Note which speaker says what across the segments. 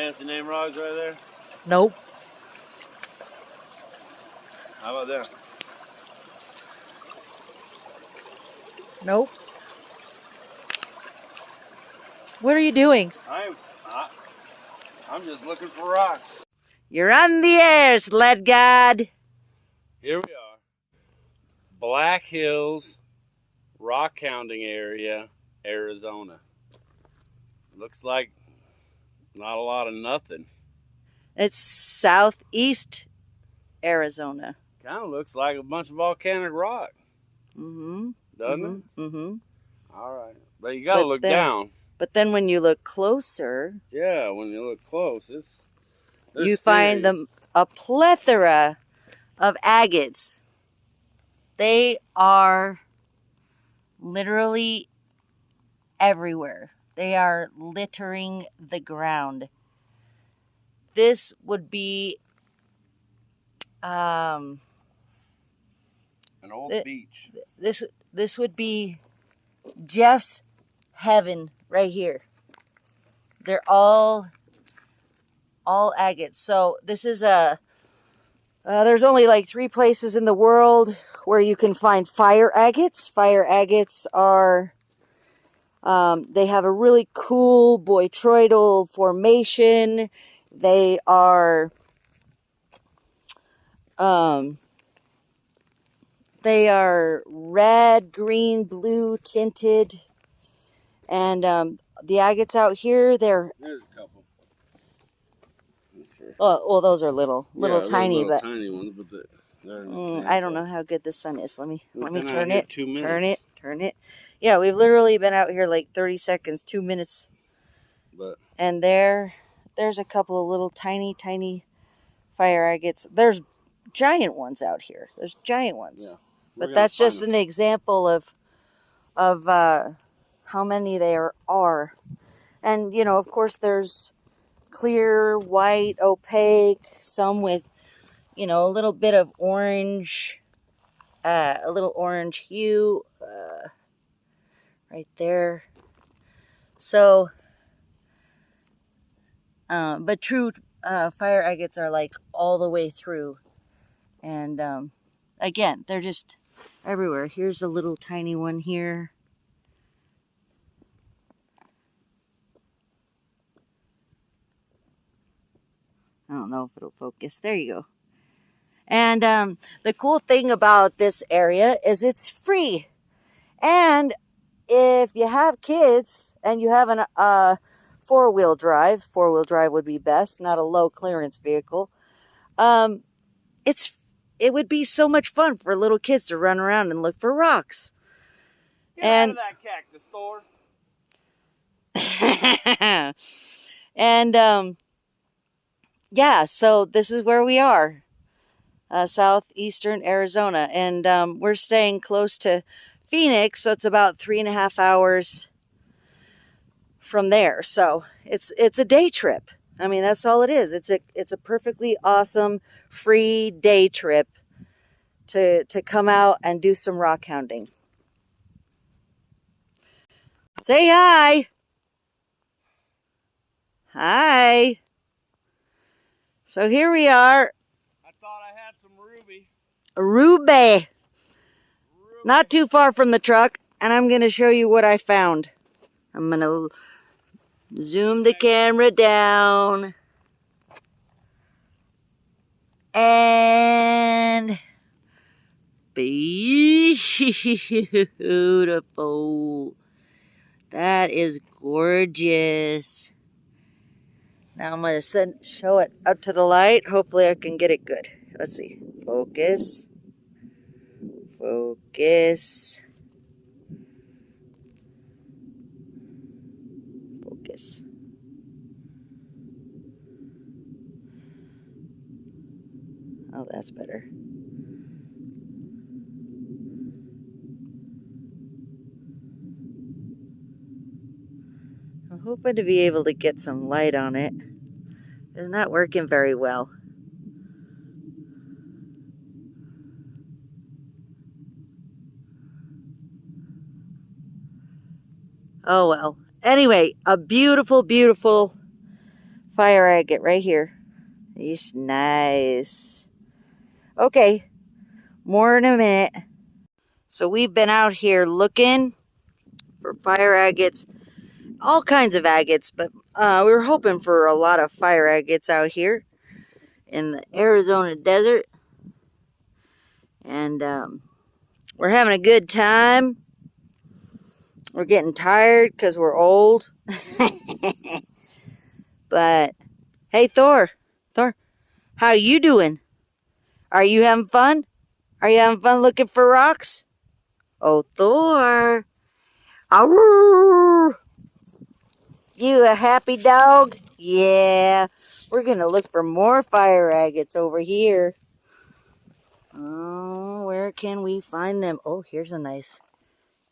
Speaker 1: fancy name rocks right there?
Speaker 2: Nope.
Speaker 1: How about that?
Speaker 2: Nope. What are you doing?
Speaker 1: I'm just looking for rocks.
Speaker 2: You're on the air, sled god.
Speaker 1: Here we are. Black Hills Rockhounding Area, Arizona. Looks like not a lot of nothing.
Speaker 2: It's southeast Arizona.
Speaker 1: Kind of looks like a bunch of volcanic rock.
Speaker 2: Mm-hmm.
Speaker 1: Doesn't it?
Speaker 2: Mm-hmm.
Speaker 1: All right. But you got to look down.
Speaker 2: But then when you look closer...
Speaker 1: Yeah, when you look close,
Speaker 2: you find a plethora of agates. They are literally everywhere. They are littering the ground. This would be
Speaker 1: an old beach.
Speaker 2: This would be Jeff's heaven right here. They're all agates. So this is there's only like 3 places in the world where you can find fire agates. Fire agates are, they have a really cool boitroidal formation. They are, red, green, blue tinted. And the agates out here, there's
Speaker 1: a couple.
Speaker 2: Oh, well, those are little tiny,
Speaker 1: little
Speaker 2: but
Speaker 1: tiny ones, but
Speaker 2: I don't know how good the sun is. Let me turn it.
Speaker 1: 2 minutes.
Speaker 2: Turn it. Yeah, we've literally been out here like 30 seconds, 2 minutes. And there's a couple of little tiny fire agates. There's giant ones out here. There's giant ones. Yeah, but that's just an example of how many there are. And you know, of course, there's clear, white, opaque, some with, you know, a little bit of orange, a little orange hue right there. So, but true fire agates are like all the way through. And again, they're just everywhere. Here's a little tiny one here. I don't know if it'll focus. There you go. And the cool thing about this area is it's free. And if you have kids and you have a four-wheel drive would be best, not a low clearance vehicle. It would be so much fun for little kids to run around and look for rocks.
Speaker 1: Get out of that cactus store.
Speaker 2: And yeah, so this is where we are, southeastern Arizona, and we're staying close to Phoenix, so it's about 3.5 hours from there. So it's a day trip. I mean, that's all it is. It's a perfectly awesome free day trip to come out and do some rock hounding. Say hi. Hi. So here we are.
Speaker 1: I thought I had some ruby.
Speaker 2: Ruby. Not too far from the truck, and I'm going to show you what I found. I'm going to zoom the camera down. And beautiful. That is gorgeous. Now I'm going to show it up to the light. Hopefully I can get it good. Let's see. Focus. Focus. Focus. Oh, that's better. I'm hoping to be able to get some light on it. It's not working very well. Oh well. Anyway, a beautiful, beautiful fire agate right here. He's nice. Okay, more in a minute. So we've been out here looking for fire agates, all kinds of agates, but we were hoping for a lot of fire agates out here in the Arizona desert. And we're having a good time. We're getting tired because we're old. But hey, Thor, how you doing? Are you having fun? Are you having fun looking for rocks? Oh, Thor. Arr! You a happy dog? Yeah. We're going to look for more fire agates over here. Oh, where can we find them? Oh, here's a nice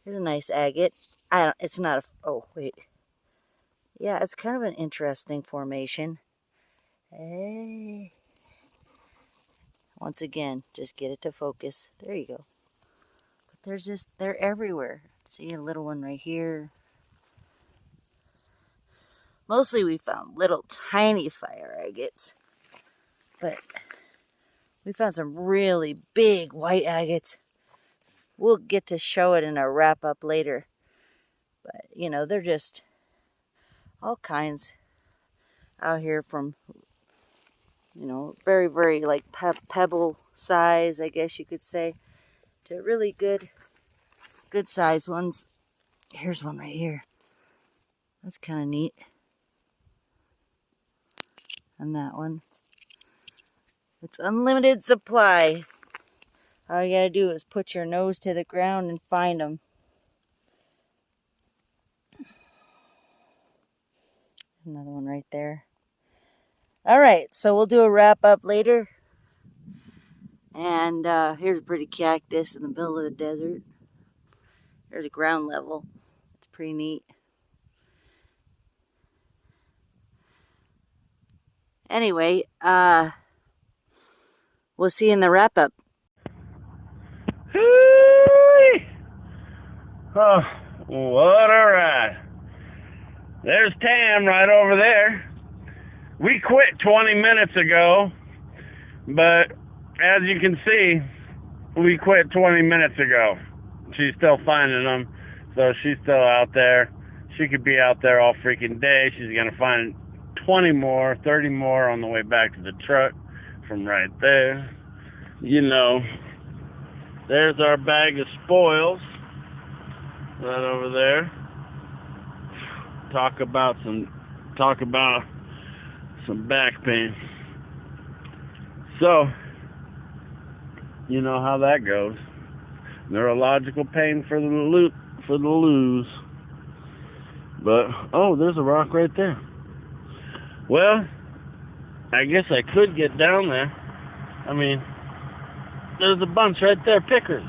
Speaker 2: agate. It's not a, oh, wait. Yeah, it's kind of an interesting formation. Hey. Once again, just get it to focus. There you go. But they're everywhere. See a little one right here. Mostly we found little tiny fire agates. But we found some really big white agates. We'll get to show it in a wrap up later. But, you know, they're just all kinds out here from, you know, very, very like pebble size, I guess you could say, to really good size ones. Here's one right here. That's kind of neat. And that one. It's unlimited supply. All you gotta do is put your nose to the ground and find them. Another one right there. All right, so we'll do a wrap up later. And here's a pretty cactus in the middle of the desert. There's a ground level. It's pretty neat. Anyway, we'll see you in the wrap up.
Speaker 1: Oh, what a ride. There's Tam right over there. We quit 20 minutes ago, but as you can see, we quit 20 minutes ago. She's still finding them, so she's still out there. She could be out there all freaking day. She's going to find 20 more, 30 more on the way back to the truck from right there. You know, there's our bag of spoils right over there. Talk about some back pain. So, you know how that goes. Neurological pain for the lose. But oh, there's a rock right there. Well, I guess I could get down there. I mean, there's a bunch right there. Pickers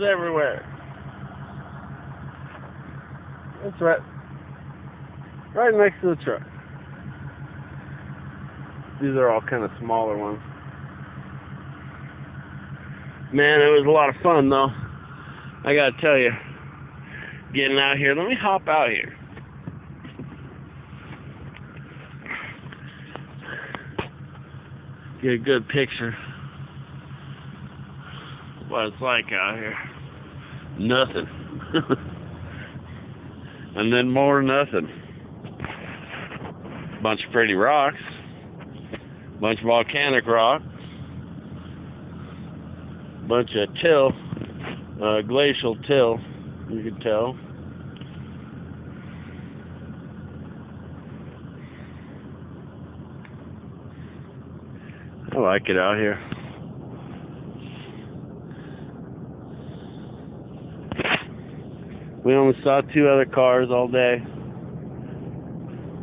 Speaker 1: everywhere. That's right next to the truck. These are all kind of smaller ones. Man, it was a lot of fun though. I gotta tell you, getting out here. Let me hop out here. Get a good picture of what it's like out here. Nothing. And then more nothing. Bunch of pretty rocks. Bunch of volcanic rock. Bunch of till. Glacial till, you could tell. I like it out here. We only saw 2 other cars all day.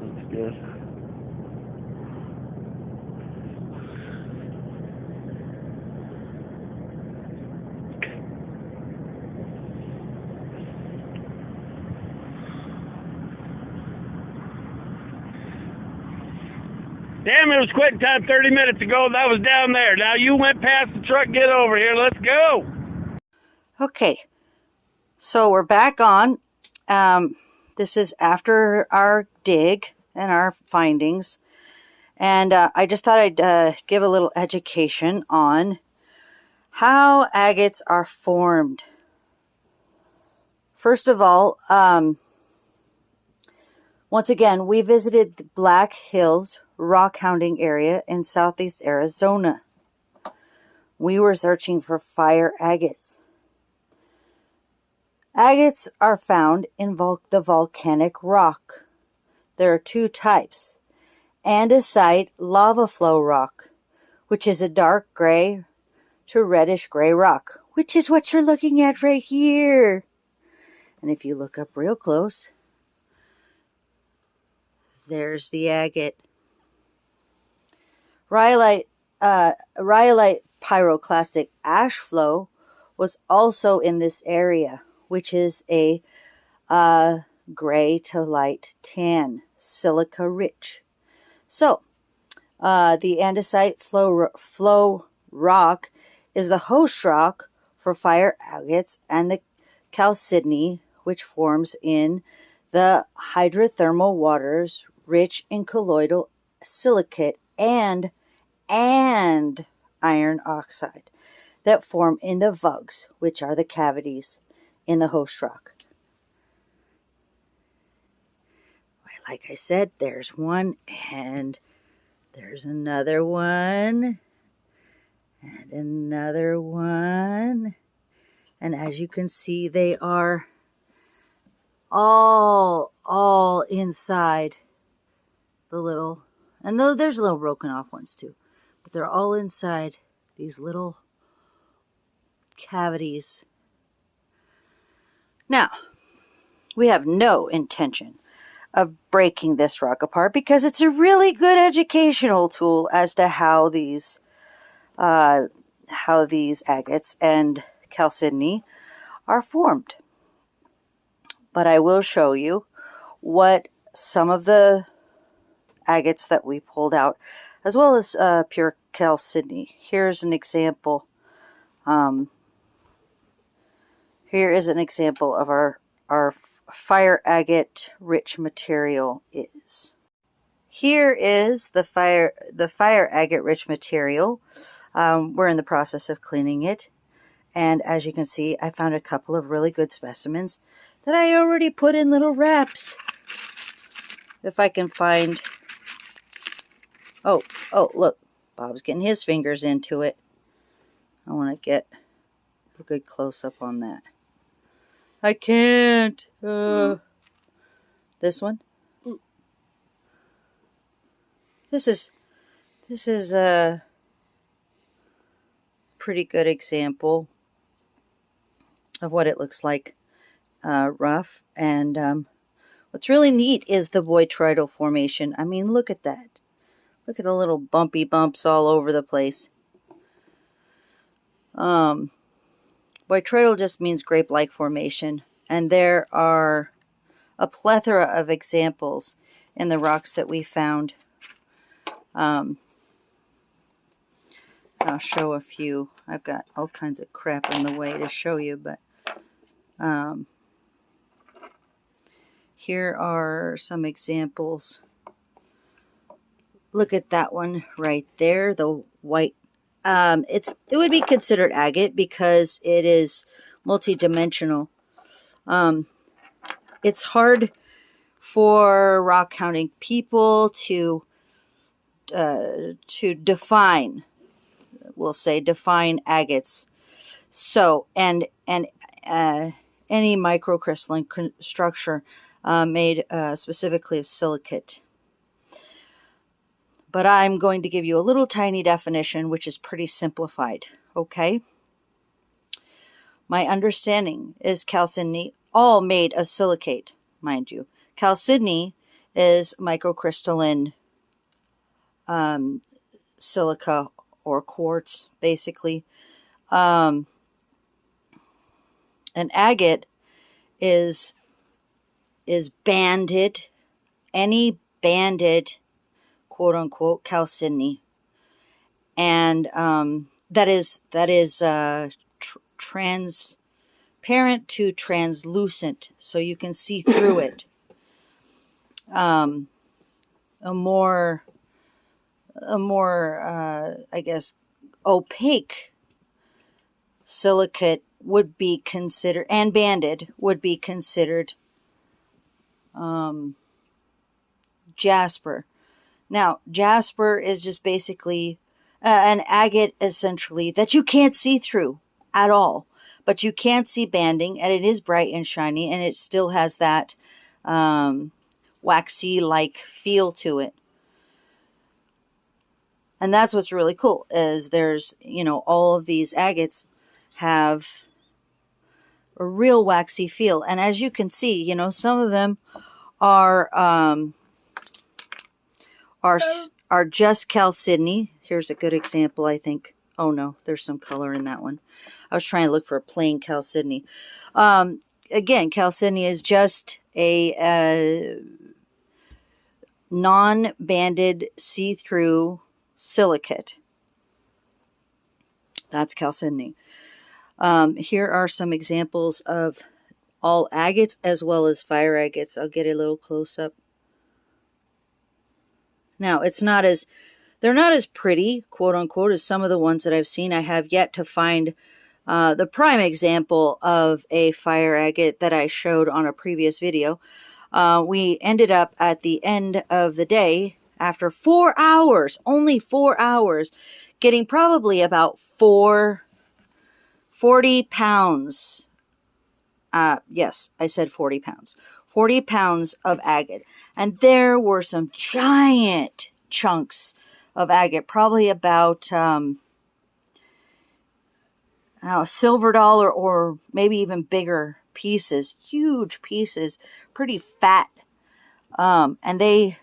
Speaker 1: That's good. Damn, it was quitting time 30 minutes ago. That was down there. Now you went past the truck. Get over here. Let's go.
Speaker 2: Okay, so we're back on. This is after our dig and our findings. And I just thought I'd give a little education on how agates are formed. First of all, once again, we visited the Black Hills Rockhounding Area in southeast Arizona. We were searching for fire agates. Agates are found in the volcanic rock. There are two types. Andesite lava flow rock, which is a dark gray to reddish gray rock, which is what you're looking at right here. And if you look up real close, there's the agate. Rhyolite pyroclastic ash flow was also in this area, which is a gray to light tan, silica rich. So, the andesite flow rock is the host rock for fire agates, and the chalcedony, which forms in the hydrothermal waters rich in colloidal silicate and iron oxide that form in the vugs, which are the cavities in the host rock. Like I said, there's one, and there's another one, and another one. And as you can see, they are all inside the little, and though there's little broken off ones too, but they're all inside these little cavities. Now, we have no intention of breaking this rock apart because it's a really good educational tool as to how these agates and chalcedony are formed. But I will show you what some of the agates that we pulled out, as well as pure chalcedony. Here's an example. Here is an example of our fire agate rich material is. Here is the fire agate rich material. We're in the process of cleaning it, and as you can see, I found a couple of really good specimens that I already put in little wraps. If I can find, oh look, Bob's getting his fingers into it. I want to get a good close-up on that. I can't. This one. This is a pretty good example of what it looks like rough. And what's really neat is the botryoidal formation. I mean, look at that. Look at the little bumpy bumps all over the place. Botryoidal just means grape-like formation, and there are a plethora of examples in the rocks that we found. I'll show a few. I've got all kinds of crap in the way to show you, but here are some examples. Look at that one right there, the white. It would be considered agate because it is multidimensional. It's hard for rock hounding people to define. We'll say define agates. So any microcrystalline structure made specifically of silicate. But I'm going to give you a little tiny definition, which is pretty simplified, okay? My understanding is chalcedony, all made of silicate, mind you. Chalcedony is microcrystalline silica or quartz, basically. An agate is banded, any banded, quote-unquote, chalcedony, and that is transparent to translucent, so you can see through it. a more, I guess, opaque silicate would be considered, and banded would be considered Jasper. Now, Jasper is just basically an agate, essentially, that you can't see through at all. But you can see banding, and it is bright and shiny, and it still has that waxy-like feel to it. And that's what's really cool, is there's, all of these agates have a real waxy feel. And as you can see, some of them are just chalcedony. Here's a good example, I think. Oh no, there's some color in that one. I was trying to look for a plain chalcedony. Again, chalcedony is just a non-banded see-through silicate. That's chalcedony. Here are some examples of all agates as well as fire agates. I'll get a little close up. Now, they're not as pretty, quote unquote, as some of the ones that I've seen. I have yet to find the prime example of a fire agate that I showed on a previous video. We ended up at the end of the day, after 4 hours, only 4 hours, getting probably about 40 pounds. Yes, I said 40 pounds. 40 pounds of agate. And there were some giant chunks of agate, probably about silver dollar or maybe even bigger pieces, huge pieces, pretty fat. And they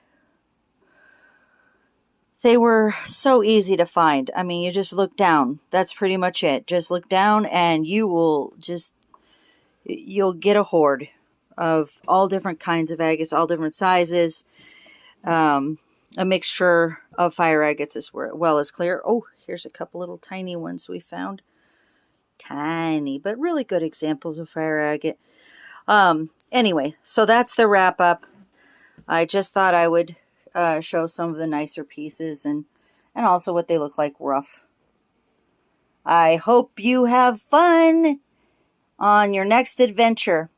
Speaker 2: were so easy to find. I mean, you just look down. That's pretty much it. Just look down and you'll get a hoard of all different kinds of agates, all different sizes. A mixture of fire agates as well as clear. Oh, here's a couple little tiny ones we found. Tiny, but really good examples of fire agate. Anyway, so that's the wrap up. I just thought I would show some of the nicer pieces and also what they look like rough. I hope you have fun on your next adventure.